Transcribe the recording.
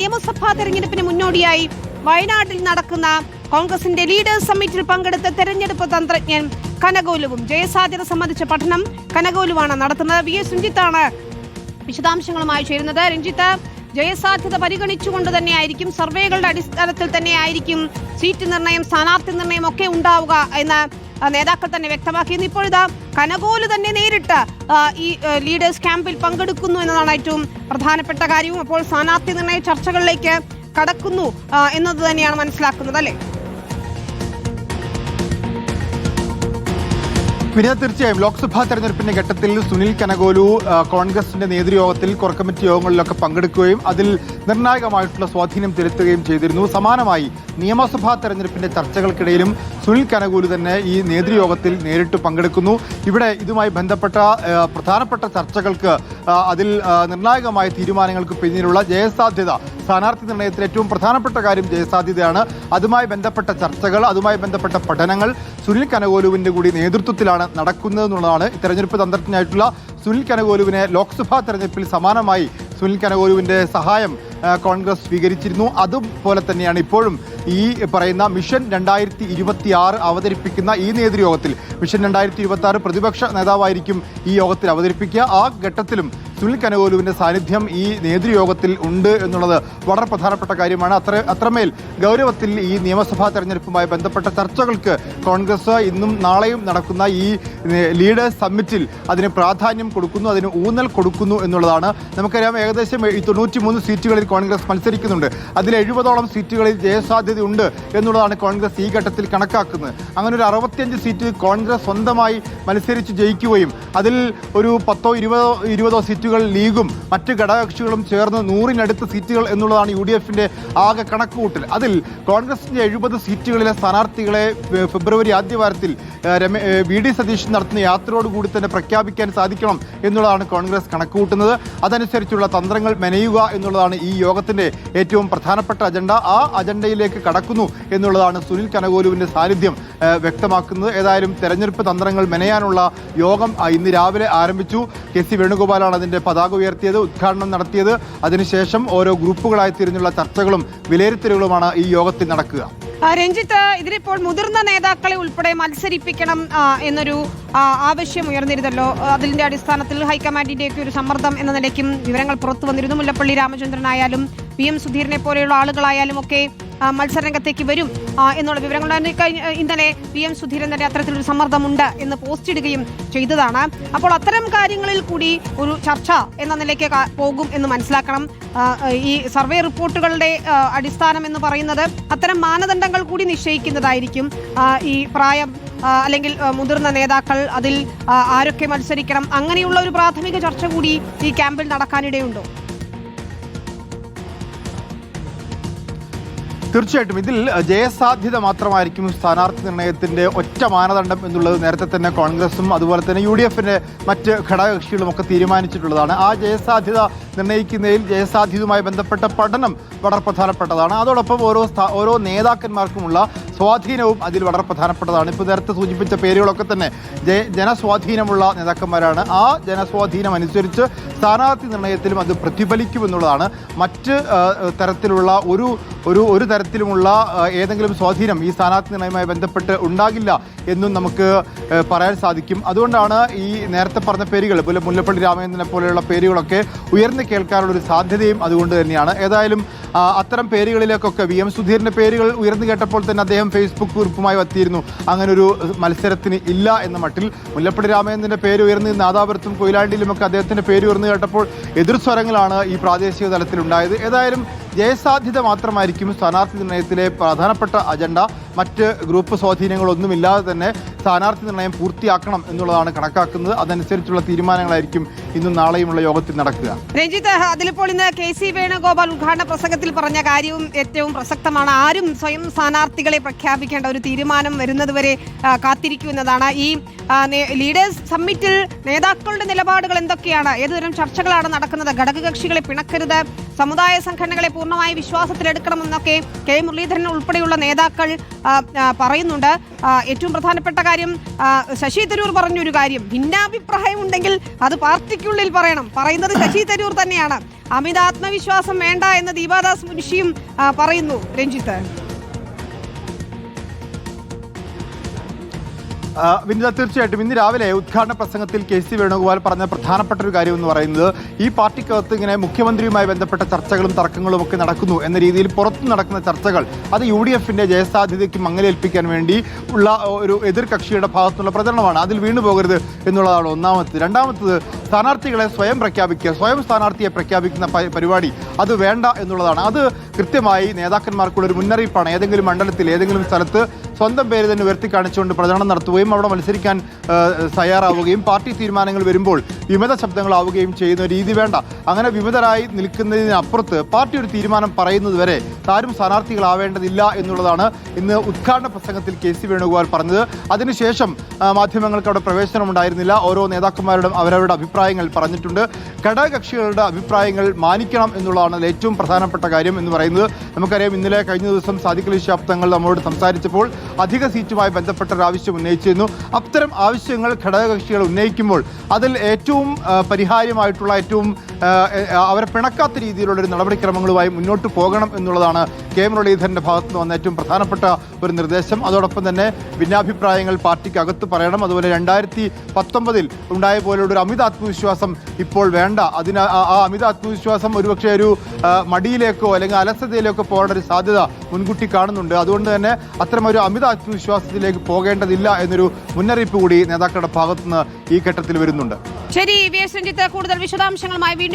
നിയമസഭാ തെരഞ്ഞെടുപ്പിന് മുന്നോടിയായി വയനാട്ടിൽ നടക്കുന്ന കോൺഗ്രസിന്റെ ലീഡേഴ്സ് സമ്മിറ്റിൽ പങ്കെടുത്ത തെരഞ്ഞെടുപ്പ് തന്ത്രജ്ഞൻ കനകോലുവും ജയസാധ്യത സംബന്ധിച്ച പഠനം കനകോലുവാണ് നടത്തുന്നത്. വി എസ് രഞ്ജിത്താണ് വിശദാംശങ്ങളുമായി ചേരുന്നത്. രഞ്ജിത്ത്, ജയസാധ്യത പരിഗണിച്ചുകൊണ്ട് തന്നെയായിരിക്കും, സർവേകളുടെ അടിസ്ഥാനത്തിൽ തന്നെയായിരിക്കും സീറ്റ് നിർണയം, സ്ഥാനാർത്ഥി നിർണയം ഒക്കെ ഉണ്ടാവുക എന്ന് നേതാക്കൾ തന്നെ വ്യക്തമാക്കിയിരുന്നു. ഇപ്പോഴിതാ കനകോല് തന്നെ നേരിട്ട് ഈ ലീഡേഴ്സ് ക്യാമ്പിൽ പങ്കെടുക്കുന്നു എന്നതാണ് ഏറ്റവും പ്രധാനപ്പെട്ട കാര്യവും. അപ്പോൾ സ്ഥാനാർത്ഥി നിർണയ ചർച്ചകളിലേക്ക് കടക്കുന്നു എന്നത് തന്നെയാണ് മനസ്സിലാക്കുന്നത്, അല്ലേ? പിന്നെ തീർച്ചയായും ലോക്സഭാ തെരഞ്ഞെടുപ്പിന്റെ ഘട്ടത്തിൽ സുനിൽ കനകോലു കോൺഗ്രസിന്റെ നേതൃയോഗത്തിൽ കോർ കമ്മിറ്റി യോഗങ്ങളിലൊക്കെ പങ്കെടുക്കുകയും അതിൽ നിർണായകമായിട്ടുള്ള സ്വാധീനം ചെലുത്തുകയും ചെയ്തിരുന്നു. സമാനമായി നിയമസഭാ തെരഞ്ഞെടുപ്പിന്റെ ചർച്ചകൾക്കിടയിലും സുനിൽ കനകോലു തന്നെ ഈ നേതൃയോഗത്തിൽ നേരിട്ട് പങ്കെടുക്കുന്നു. ഇവിടെ ഇതുമായി ബന്ധപ്പെട്ട പ്രധാനപ്പെട്ട ചർച്ചകൾക്ക് അതിൽ നിർണായകമായ തീരുമാനങ്ങൾക്ക് പിന്നിലുള്ള ജയസാധ്യത, സ്ഥാനാർത്ഥി നിർണയത്തിൽ ഏറ്റവും പ്രധാനപ്പെട്ട കാര്യം ജയസാധ്യതയാണ്. അതുമായി ബന്ധപ്പെട്ട ചർച്ചകൾ, അതുമായി ബന്ധപ്പെട്ട പഠനങ്ങൾ സുനിൽ കനകോലുവിന്റെ കൂടി നേതൃത്വത്തിലാണ് നടക്കുന്നത് എന്നുള്ളതാണ്. തെരഞ്ഞെടുപ്പ് തന്ത്രജ്ഞനായിട്ടുള്ള സുനിൽ കനകോലുവിനെ ലോക്സഭാ തെരഞ്ഞെടുപ്പിൽ സമാനമായി സുനിൽ കനകോലുവിന്റെ സഹായം കോൺഗ്രസ് സ്വീകരിച്ചിരുന്നു. അതുപോലെ തന്നെയാണ് ഇപ്പോഴും ഈ പറയുന്ന മിഷൻ 2026 അവതരിപ്പിക്കുന്ന ഈ നേതൃയോഗത്തിൽ. മിഷൻ 2026 പ്രതിപക്ഷ നേതാവായിരിക്കും ഈ യോഗത്തിൽ അവതരിപ്പിക്കുക. ആ ഘട്ടത്തിലും സുനിൽ കനകോലുവിന്റെ സാന്നിധ്യം ഈ നേതൃയോഗത്തിൽ ഉണ്ട് എന്നുള്ളത് വളരെ പ്രധാനപ്പെട്ട കാര്യമാണ്. അത്രമേൽ ഗൗരവത്തിൽ ഈ നിയമസഭാ തെരഞ്ഞെടുപ്പുമായി ബന്ധപ്പെട്ട ചർച്ചകൾക്ക് കോൺഗ്രസ് ഇന്നും നാളെയും നടക്കുന്ന ഈ ലീഡേഴ്സ് സമ്മിറ്റിൽ അതിന് പ്രാധാന്യം കൊടുക്കുന്നു, അതിന് ഊന്നൽ കൊടുക്കുന്നു എന്നുള്ളതാണ്. നമുക്കറിയാം, ഏകദേശം 93 സീറ്റുകളിൽ കോൺഗ്രസ് മത്സരിക്കുന്നുണ്ട്. അതിൽ 70ഓളം സീറ്റുകളിൽ ജയസാധ്യതയുണ്ട് എന്നുള്ളതാണ് കോൺഗ്രസ് ഈ ഘട്ടത്തിൽ കണക്കാക്കുന്നത്. അങ്ങനെ ഒരു 65 സീറ്റ് കോൺഗ്രസ് സ്വന്തമായി മത്സരിച്ച് ജയിക്കുകയും അതിൽ ഒരു 10ഓ 20ഓ സീറ്റുകൾ ലീഗും മറ്റ് ഘടകകക്ഷികളും ചേർന്ന് 100-നടുത്ത് സീറ്റുകൾ എന്നുള്ളതാണ് UDFന്റെ ആകെ കണക്കുകൂട്ടൽ. അതിൽ കോൺഗ്രസിന്റെ 70 സീറ്റുകളിലെ സ്ഥാനാർത്ഥികളെ ഫെബ്രുവരി ആദ്യവാരത്തിൽ VD സതീശൻ നടത്തുന്ന യാത്രയോടുകൂടി തന്നെ പ്രഖ്യാപിക്കാൻ സാധിക്കണം എന്നുള്ളതാണ് കോൺഗ്രസ് കണക്കുകൂട്ടുന്നത്. അതനുസരിച്ചുള്ള തന്ത്രങ്ങൾ മെനയുക എന്നുള്ളതാണ് ഈ യോഗത്തിന്റെ ഏറ്റവും പ്രധാനപ്പെട്ട അജണ്ട. ആ അജണ്ടയിലേക്ക് കടക്കുന്നു എന്നുള്ളതാണ് സുനിൽ കനകോലുവിന്റെ സാന്നിധ്യം വ്യക്തമാക്കുന്നത്. ഏതായാലും തെരഞ്ഞെടുപ്പ് തന്ത്രങ്ങൾ മെനയാനുള്ള യോഗം ഇന്ന് രാവിലെ ആരംഭിച്ചു. KC വേണുഗോപാലാണ് അതിന്റെ പതാക ഉയർത്തിയത്, ഉദ്ഘാടനം നടത്തിയത്. അതിനുശേഷം ഓരോ ഗ്രൂപ്പുകളായി തിരിഞ്ഞുള്ള ചർച്ചകളും വിലയിരുത്തലുകളുമാണ് ഈ യോഗത്തിൽ നടക്കുക. രഞ്ജിത്ത്, ഇതിലിപ്പോൾ മുതിർന്ന നേതാക്കളെ ഉൾപ്പെടെ മത്സരിപ്പിക്കണം എന്നൊരു ആവശ്യം ഉയർന്നിരുന്നല്ലോ. അതിന്റെ അടിസ്ഥാനത്തിൽ ഹൈക്കമാൻഡിന്റെയൊക്കെ ഒരു സമ്മർദ്ദം എന്ന നിലയ്ക്കും വിവരങ്ങൾ പുറത്തു വന്നിരുന്നു. മുല്ലപ്പള്ളി രാമചന്ദ്രനായാലും PM സുധീരനെ പോലെയുള്ള ആളുകളായാലും ഒക്കെ മത്സരരംഗത്തേക്ക് വരും എന്നുള്ള വിവരങ്ങളുണ്ടായിരുന്നു. ഇന്നലെ PM സുധീരൻ തന്നെ അത്തരത്തിലൊരു സമ്മർദ്ദമുണ്ട് എന്ന് പോസ്റ്റ് ഇടുകയും ചെയ്തതാണ്. അപ്പോൾ അത്തരം കാര്യങ്ങളിൽ കൂടി ഒരു ചർച്ച എന്ന നിലയ്ക്ക് പോകും എന്ന് മനസ്സിലാക്കണം. ഈ സർവേ റിപ്പോർട്ടുകളുടെ അടിസ്ഥാനം എന്ന് പറയുന്നത് അത്തരം മാനദണ്ഡങ്ങൾ കൂടി നിശ്ചയിക്കുന്നതായിരിക്കും. ഈ പ്രായം അല്ലെങ്കിൽ മുതിർന്ന നേതാക്കൾ, അതിൽ ആരൊക്കെ മത്സരിക്കണം, അങ്ങനെയുള്ള ഒരു പ്രാഥമിക ചർച്ച കൂടി ഈ ക്യാമ്പിൽ നടക്കാനിടയുണ്ടോ? തീർച്ചയായിട്ടും ഇതിൽ ജയസാധ്യത മാത്രമായിരിക്കും സ്ഥാനാർത്ഥി നിർണയത്തിന്റെ ഒറ്റ മാനദണ്ഡം എന്നുള്ളത് നേരത്തെ തന്നെ കോൺഗ്രസും അതുപോലെ തന്നെ UDFന്റെ മറ്റ് ഘടകകക്ഷികളും ഒക്കെ തീരുമാനിച്ചിട്ടുള്ളതാണ്. ആ ജയസാധ്യത നിർണ്ണയിക്കുന്നതിൽ ജയസാധ്യതയുമായി ബന്ധപ്പെട്ട പഠനം വളരെ പ്രധാനപ്പെട്ടതാണ്. അതോടൊപ്പം ഓരോ നേതാക്കന്മാർക്കുമുള്ള സ്വാധീനവും അതിൽ വളരെ പ്രധാനപ്പെട്ടതാണ്. ഇപ്പോൾ നേരത്തെ സൂചിപ്പിച്ച പേരുകളൊക്കെ തന്നെ ജനസ്വാധീനമുള്ള നേതാക്കന്മാരാണ്. ആ ജനസ്വാധീനം അനുസരിച്ച് സ്ഥാനാർത്ഥി നിർണയത്തിലും അത് പ്രതിഫലിക്കുമെന്നുള്ളതാണ്. മറ്റ് തരത്തിലുള്ള ഒരു തരത്തിലുമുള്ള ഏതെങ്കിലും സ്വാധീനം ഈ സ്ഥാനാർത്ഥി നിർണയവുമായി ബന്ധപ്പെട്ട് ഉണ്ടാകില്ല എന്നും നമുക്ക് പറയാൻ സാധിക്കും. അതുകൊണ്ടാണ് ഈ നേരത്തെ പറഞ്ഞ പേരുകൾ, മുല്ലപ്പള്ളി രാമചന്ദ്രനെ പോലെയുള്ള പേരുകളൊക്കെ ഉയർന്നു കേൾക്കാനുള്ളൊരു സാധ്യതയും അതുകൊണ്ട് തന്നെയാണ്. ഏതായാലും അത്തരം പേരുകളിലേക്കൊക്കെ VM സുധീരൻ്റെ പേരുകൾ ഉയർന്നു കേട്ടപ്പോൾ തന്നെ അദ്ദേഹം ഫേസ്ബുക്ക് കുറിപ്പുമായി എത്തിയിരുന്നു അങ്ങനൊരു മത്സരത്തിന് ഇല്ല എന്ന മട്ടിൽ. മുല്ലപ്പള്ളി രാമചന്ദ്രൻ്റെ പേര് ഉയർന്ന് നാദാപുരത്തും കൊയിലാണ്ടിയിലുമൊക്കെ അദ്ദേഹത്തിൻ്റെ പേര് ഉയർന്നു കേട്ടപ്പോൾ എതിർസ്വരങ്ങളാണ് ഈ പ്രാദേശിക തലത്തിലുണ്ടായത്. ഏതായാലും ജയസാധ്യത മാത്രമായിരിക്കും സ്ഥാനാർത്ഥി നിർണയത്തിലെ പ്രധാനപ്പെട്ട അജണ്ട. മറ്റ് ഗ്രൂപ്പ് സ്വാധീനങ്ങളൊന്നുമില്ലാതെ തന്നെ സ്ഥാനാർത്ഥി നിർണയം പൂർത്തിയാക്കണം എന്നുള്ളതാണ് കണക്കാക്കുന്നത്. അതനുസരിച്ചുള്ള തീരുമാനങ്ങളായിരിക്കും ഇന്നും നാളെയുമുള്ള യോഗത്തിൽ നടക്കുക. രഞ്ജിത്ത്, അതിലിപ്പോൾ ഇന്ന് KC വേണുഗോപാൽ ഉദ്ഘാടന പ്രസംഗത്തിൽ പറഞ്ഞ കാര്യവും ഏറ്റവും പ്രസക്തമാണ്. ആരും സ്വയം സ്ഥാനാർത്ഥികളെ പ്രഖ്യാപിക്കേണ്ട ഒരു തീരുമാനം വരുന്നതുവരെ കാത്തിരിക്കുമെന്നതാണ്. ഈ ലീഡേഴ്സ് സമ്മിറ്റിൽ നേതാക്കളുടെ നിലപാടുകൾ എന്തൊക്കെയാണ്, ഏതുതരം ചർച്ചകളാണ് നടക്കുന്നത്, ഘടകകക്ഷികളെ പിണക്കരുത്, സമുദായ സംഘടനകളെ പൂർണ്ണമായി വിശ്വാസത്തിലെടുക്കണമെന്നൊക്കെ K മുരളീധരൻ ഉൾപ്പെടെയുള്ള നേതാക്കൾ പറയുന്നുണ്ട്. ഏറ്റവും പ്രധാനപ്പെട്ട കാര്യം ശശി തരൂർ പറഞ്ഞൊരു കാര്യം, ഭിന്നാഭിപ്രായം ഉണ്ടെങ്കിൽ അത് പാർട്ടിക്കുള്ളിൽ പറയണം. പറയുന്നത് ശശി തരൂർ തന്നെയാണ്. അമിത ആത്മവിശ്വാസം വേണ്ട എന്ന് ദീപാദാസ് മുൻഷിയും പറയുന്നു. രഞ്ജിത്ത്, വിനിത, തീർച്ചയായിട്ടും ഇന്ന് രാവിലെ ഉദ്ഘാടന പ്രസംഗത്തിൽ കെ സി വേണുഗോപാൽ പറഞ്ഞ പ്രധാനപ്പെട്ട ഒരു കാര്യം എന്ന് പറയുന്നത് ഈ പാർട്ടിക്കകത്ത് ഇങ്ങനെ മുഖ്യമന്ത്രിയുമായി ബന്ധപ്പെട്ട ചർച്ചകളും തർക്കങ്ങളും ഒക്കെ നടക്കുന്നു എന്ന രീതിയിൽ പുറത്തു നടക്കുന്ന ചർച്ചകൾ അത് UDFന്റെ ജയസാധ്യതയ്ക്ക് മങ്ങലേൽപ്പിക്കാൻ വേണ്ടി ഉള്ള ഒരു എതിർ കക്ഷിയുടെ ഭാഗത്തുള്ള പ്രചരണമാണ്. അതിൽ വീണുപോകരുത് എന്നുള്ളതാണ് ഒന്നാമത്തത്. രണ്ടാമത്തത്, സ്ഥാനാർത്ഥികളെ സ്വയം പ്രഖ്യാപിക്കുക, സ്വയം സ്ഥാനാർത്ഥിയെ പ്രഖ്യാപിക്കുന്ന പരിപാടി അത് വേണ്ട എന്നുള്ളതാണ്. അത് കൃത്യമായി നേതാക്കന്മാർക്കുള്ള ഒരു മുന്നറിയിപ്പാണ്. ഏതെങ്കിലും മണ്ഡലത്തിൽ ഏതെങ്കിലും സ്ഥലത്ത് സ്വന്തം പേര് തന്നെ ഉയർത്തി കാണിച്ചുകൊണ്ട് പ്രചരണം നടത്തുകയും അവിടെ മത്സരിക്കാൻ തയ്യാറാവുകയും പാർട്ടി തീരുമാനങ്ങൾ വരുമ്പോൾ വിമത ശബ്ദങ്ങളാവുകയും ചെയ്യുന്ന രീതി വേണ്ട. അങ്ങനെ വിമതരായി നിൽക്കുന്നതിനപ്പുറത്ത് പാർട്ടി ഒരു തീരുമാനം പറയുന്നത് വരെ താരും സ്ഥാനാർത്ഥികളാവേണ്ടതില്ല എന്നുള്ളതാണ് ഇന്ന് ഉദ്ഘാടന പ്രസംഗത്തിൽ കെ സി വേണുഗോപാൽ പറഞ്ഞത്. അതിനുശേഷം മാധ്യമങ്ങൾക്ക് അവിടെ പ്രവേശനം ഉണ്ടായിരുന്നില്ല. ഓരോ നേതാക്കന്മാരുടെ അവരവരുടെ അഭിപ്രായങ്ങൾ പറഞ്ഞിട്ടുണ്ട്. ഘടകകക്ഷികളുടെ അഭിപ്രായങ്ങൾ മാനിക്കണം എന്നുള്ളതാണ് ഏറ്റവും പ്രധാനപ്പെട്ട കാര്യം എന്ന് പറയുന്നത്. നമുക്കറിയാം, ഇന്നലെ കഴിഞ്ഞ ദിവസം സാദിഖ് അലി ശിഹാബ് തങ്ങൾ നമ്മോട് സംസാരിച്ചപ്പോൾ അധിക സീറ്റുമായി ബന്ധപ്പെട്ട ഒരു ആവശ്യം ഉന്നയിച്ചിരുന്നു. അത്തരം ആവശ്യങ്ങൾ ഘടകകക്ഷികൾ ഉന്നയിക്കുമ്പോൾ അതിൽ ഏറ്റവും പരിഹാര്യമായിട്ടുള്ള ഏറ്റവും അവരെ പിണക്കാത്ത രീതിയിലുള്ള ഒരു നടപടിക്രമങ്ങളുമായി മുന്നോട്ട് പോകണം എന്നുള്ളതാണ് കെ മുരളീധരന്റെ ഭാഗത്ത് നിന്ന് വന്ന ഏറ്റവും പ്രധാനപ്പെട്ട ഒരു നിർദ്ദേശം. അതോടൊപ്പം തന്നെ ഭിന്നാഭിപ്രായങ്ങൾ പാർട്ടിക്ക് അകത്ത് പറയണം. അതുപോലെ 2019 ഉണ്ടായ പോലെയുള്ള ഒരു അമിത ആത്മവിശ്വാസം ഇപ്പോൾ വേണ്ട. ആ അമിത ആത്മവിശ്വാസം ഒരുപക്ഷെ ഒരു മടിയിലേക്കോ അല്ലെങ്കിൽ അലസതയിലേക്കോ പോകേണ്ട ഒരു സാധ്യത മുൻകൂട്ടി കാണുന്നുണ്ട്. അതുകൊണ്ട് തന്നെ അത്തരമൊരു അമിത ആത്മവിശ്വാസത്തിലേക്ക് പോകേണ്ടതില്ല എന്നൊരു മുന്നറിയിപ്പ് കൂടി നേതാക്കളുടെ ഭാഗത്തുനിന്ന് ഈ ഘട്ടത്തിൽ വരുന്നുണ്ട്. ശരി, വി എസ് രഞ്ജിത്ത് കൂടുതൽ വിശദാംശങ്ങളുമായി വീണ്ടും